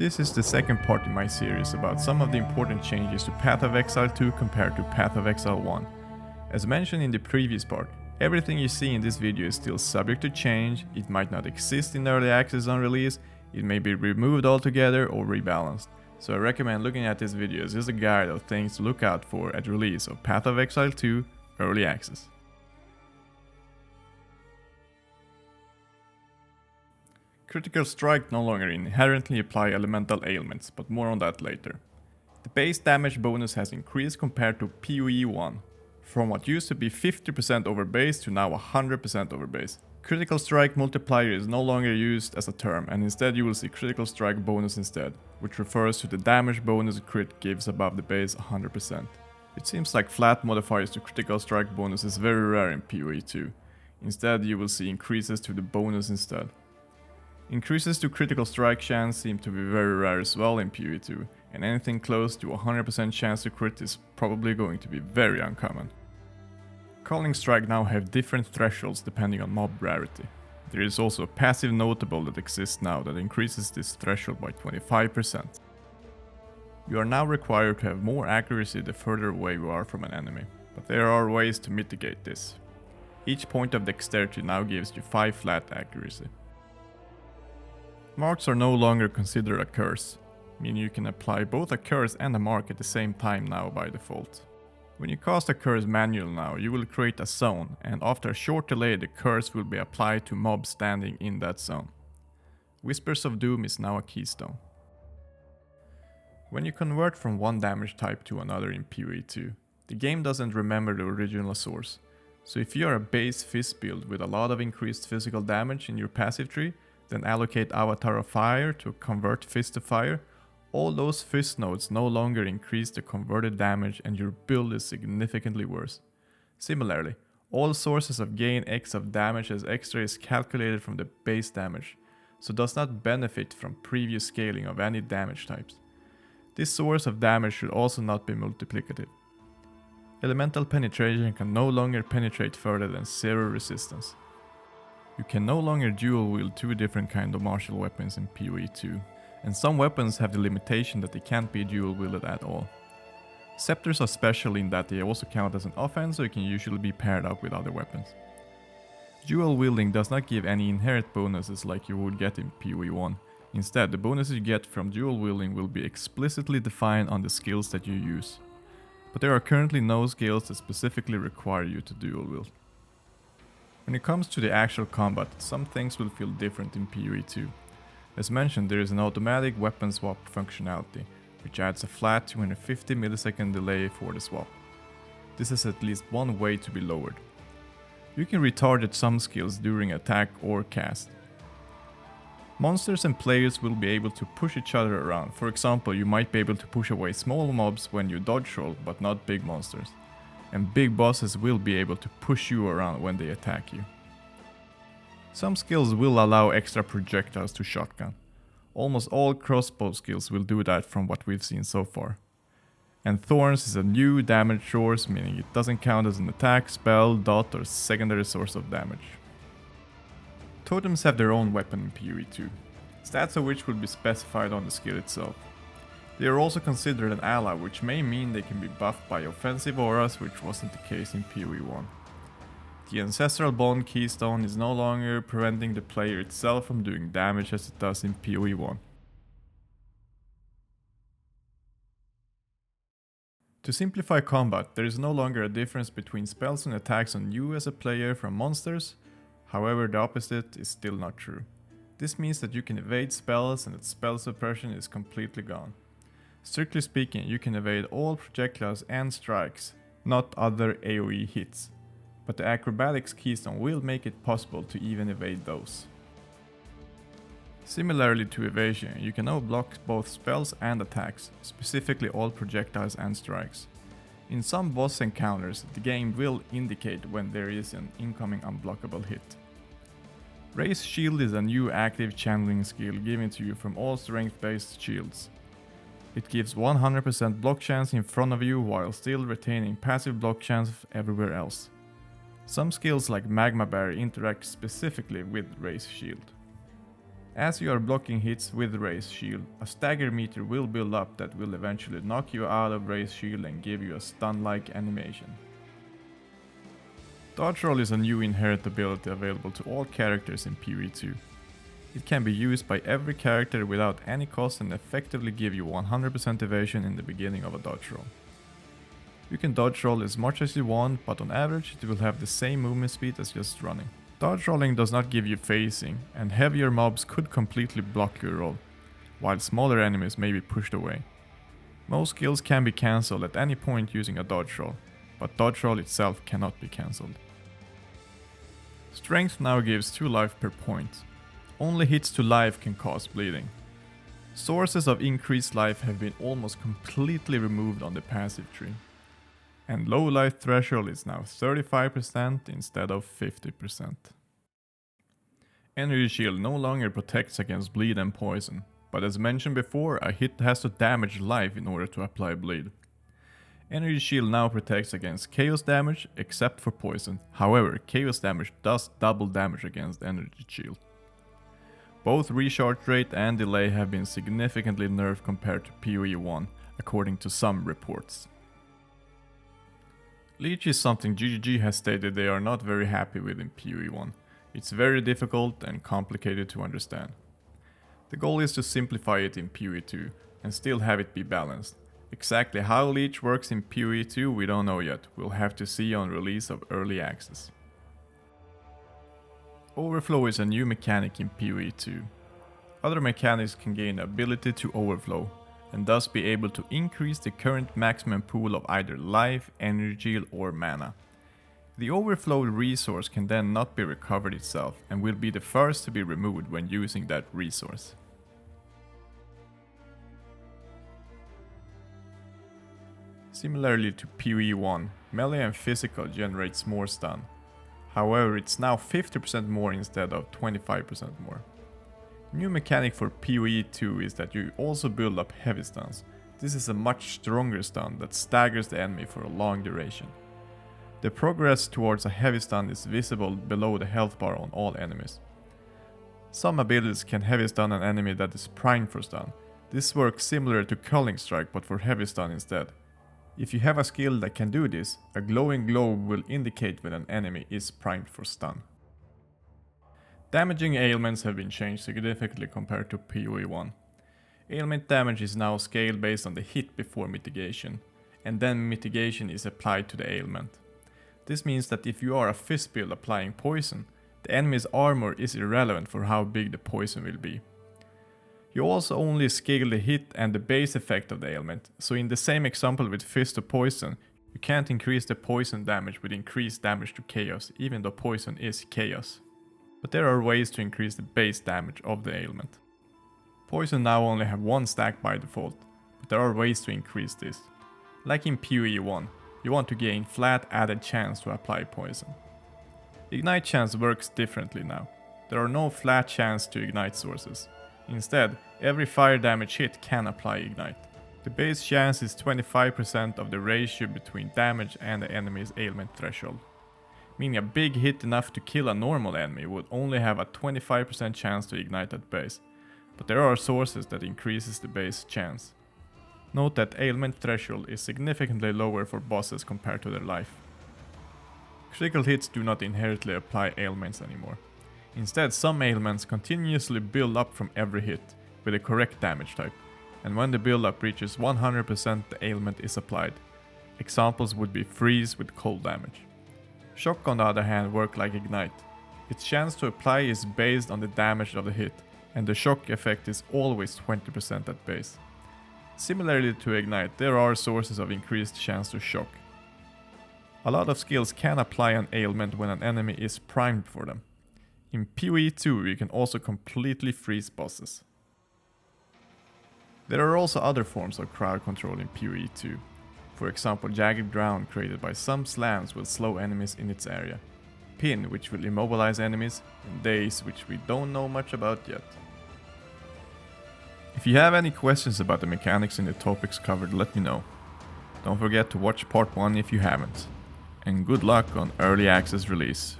This is the second part in my series about some of the important changes to Path of Exile 2 compared to Path of Exile 1. As mentioned in the previous part, everything you see in this video is still subject to change, it might not exist in early access on release, it may be removed altogether or rebalanced. So I recommend looking at this video as just a guide of things to look out for at release of Path of Exile 2 Early Access. Critical Strike no longer inherently apply elemental ailments, but more on that later. The base damage bonus has increased compared to PoE 1, from what used to be 50% over base to now 100% over base. Critical Strike multiplier is no longer used as a term, and instead you will see Critical Strike bonus instead, which refers to the damage bonus crit gives above the base 100%. It seems like flat modifiers to Critical Strike bonus is very rare in PoE 2. Instead you will see increases to the bonus instead. Increases to critical strike chance seem to be very rare as well in PoE 2, and anything close to 100% chance to crit is probably going to be very uncommon. Culling strike now have different thresholds depending on mob rarity. There is also a passive notable that exists now that increases this threshold by 25%. You are now required to have more accuracy the further away you are from an enemy, but there are ways to mitigate this. Each point of dexterity now gives you 5 flat accuracy. Marks are no longer considered a curse, meaning you can apply both a curse and a mark at the same time now by default. When you cast a curse manually now, you will create a zone, and after a short delay the curse will be applied to mobs standing in that zone. Whispers of Doom is now a keystone. When you convert from one damage type to another in PoE 2, the game doesn't remember the original source. So if you are a base fist build with a lot of increased physical damage in your passive tree, then allocate Avatar of Fire to convert Fist to Fire, all those fist nodes no longer increase the converted damage and your build is significantly worse. Similarly, all sources of gain X of damage as extra is calculated from the base damage, so does not benefit from previous scaling of any damage types. This source of damage should also not be multiplicative. Elemental penetration can no longer penetrate further than 0 resistance. You can no longer dual wield 2 different kind of martial weapons in PoE 2, and some weapons have the limitation that they can't be dual wielded at all. Scepters are special in that they also count as an offense, so it can usually be paired up with other weapons. Dual wielding does not give any inherent bonuses like you would get in PoE 1. Instead, the bonuses you get from dual wielding will be explicitly defined on the skills that you use. But there are currently no skills that specifically require you to dual wield. When it comes to the actual combat, some things will feel different in PoE 2. As mentioned, there is an automatic weapon swap functionality, which adds a flat 250 millisecond delay for the swap. This is at least one way to be lowered. You can retarget some skills during attack or cast. Monsters and players will be able to push each other around. For example, you might be able to push away small mobs when you dodge roll, but not big monsters. And big bosses will be able to push you around when they attack you. Some skills will allow extra projectiles to shotgun. Almost all crossbow skills will do that from what we've seen so far. And Thorns is a new damage source, meaning it doesn't count as an attack, spell, dot or secondary source of damage. Totems have their own weapon in PoE 2, stats of which will be specified on the skill itself. They are also considered an ally, which may mean they can be buffed by offensive auras, which wasn't the case in PoE 1. The Ancestral Bond keystone is no longer preventing the player itself from doing damage as it does in PoE 1. To simplify combat, there is no longer a difference between spells and attacks on you as a player from monsters, however the opposite is still not true. This means that you can evade spells and that spell suppression is completely gone. Strictly speaking, you can evade all projectiles and strikes, not other AoE hits, but the acrobatics keystone will make it possible to even evade those. Similarly to Evasion, you can now block both spells and attacks, specifically all projectiles and strikes. In some boss encounters, the game will indicate when there is an incoming unblockable hit. Raise Shield is a new active channeling skill given to you from all strength-based shields. It gives 100% block chance in front of you while still retaining passive block chance everywhere else. Some skills like Magma Barrier interact specifically with Raise Shield. As you are blocking hits with Raise Shield, a stagger meter will build up that will eventually knock you out of Raise Shield and give you a stun-like animation. Dodge Roll is a new inherent ability available to all characters in PvE2. It can be used by every character without any cost and effectively give you 100% evasion in the beginning of a dodge roll. You can dodge roll as much as you want, but on average it will have the same movement speed as just running. Dodge rolling does not give you phasing, and heavier mobs could completely block your roll, while smaller enemies may be pushed away. Most skills can be cancelled at any point using a dodge roll, but dodge roll itself cannot be cancelled. Strength now gives 2 life per point. Only hits to life can cause bleeding. Sources of increased life have been almost completely removed on the passive tree. And low life threshold is now 35% instead of 50%. Energy Shield no longer protects against bleed and poison, but as mentioned before, a hit has to damage life in order to apply bleed. Energy Shield now protects against chaos damage except for poison. However, chaos damage does double damage against Energy Shield. Both recharge rate and delay have been significantly nerfed compared to PoE1, according to some reports. Leech is something GGG has stated they are not very happy with in PoE1. It's very difficult and complicated to understand. The goal is to simplify it in PoE2 and still have it be balanced. Exactly how Leech works in PoE2 we don't know yet, we'll have to see on release of early access. Overflow is a new mechanic in PoE2. Other mechanics can gain the ability to overflow, and thus be able to increase the current maximum pool of either life, energy, or mana. The overflow resource can then not be recovered itself, and will be the first to be removed when using that resource. Similarly to PoE1, melee and physical generates more stun. However, it's now 50% more instead of 25% more. New mechanic for PoE2 is that you also build up heavy stuns. This is a much stronger stun that staggers the enemy for a long duration. The progress towards a heavy stun is visible below the health bar on all enemies. Some abilities can heavy stun an enemy that is primed for stun. This works similar to Culling Strike but for heavy stun instead. If you have a skill that can do this, a glowing globe will indicate when an enemy is primed for stun. Damaging ailments have been changed significantly compared to PoE1. Ailment damage is now scaled based on the hit before mitigation, and then mitigation is applied to the ailment. This means that if you are a fist build applying poison, the enemy's armor is irrelevant for how big the poison will be. You also only scale the hit and the base effect of the ailment, so in the same example with Fist to Poison, you can't increase the poison damage with increased damage to chaos, even though poison is chaos. But there are ways to increase the base damage of the ailment. Poison now only have 1 stack by default, but there are ways to increase this. Like in PoE1, you want to gain flat added chance to apply poison. Ignite chance works differently now. There are no flat chance to ignite sources. Instead, every fire damage hit can apply ignite. The base chance is 25% of the ratio between damage and the enemy's ailment threshold. Meaning a big hit enough to kill a normal enemy would only have a 25% chance to ignite at base, but there are sources that increases the base chance. Note that ailment threshold is significantly lower for bosses compared to their life. Critical hits do not inherently apply ailments anymore. Instead, some ailments continuously build up from every hit, with the correct damage type, and when the build up reaches 100% the ailment is applied. Examples would be freeze with cold damage. Shock on the other hand work like ignite. Its chance to apply is based on the damage of the hit, and the shock effect is always 20% at base. Similarly to ignite, there are sources of increased chance to shock. A lot of skills can apply an ailment when an enemy is primed for them. In PoE2 you can also completely freeze bosses. There are also other forms of crowd control in PoE2. For example, Jagged Ground created by some slams will slow enemies in its area, Pin which will immobilize enemies, and Daze which we don't know much about yet. If you have any questions about the mechanics in the topics covered, let me know. Don't forget to watch part 1 if you haven't. And good luck on early access release.